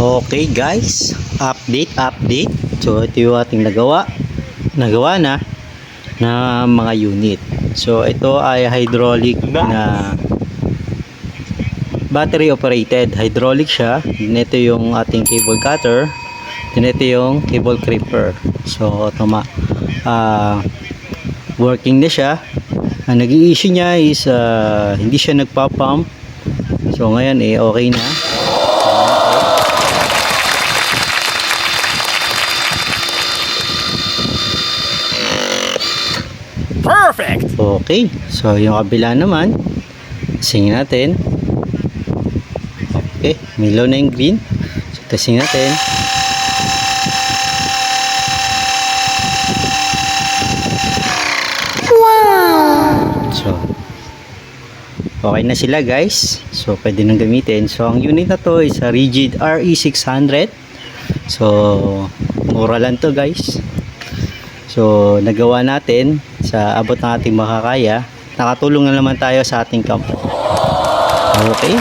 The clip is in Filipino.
Okay guys, update. So ito yung ating nagawa na mga unit. So ito ay hydraulic na battery operated. Hydraulic siya. Then ito yung ating cable cutter. Then ito yung cable creeper. So working na siya. Ang nag-i-issue niya is hindi siya nagpa-pump. So ngayon okay na. Perfect! Okay, so yung kabila naman, testing natin. Okay, milaw na yung green. So testing natin. Wow! So, okay na sila guys. So, pwede nang gamitin. So, ang unit na to is a Rigid RE600. So, mura lang to guys. So, nagawa natin sa abot ng ating makakaya. Nakatulong na naman tayo sa ating company. Okay.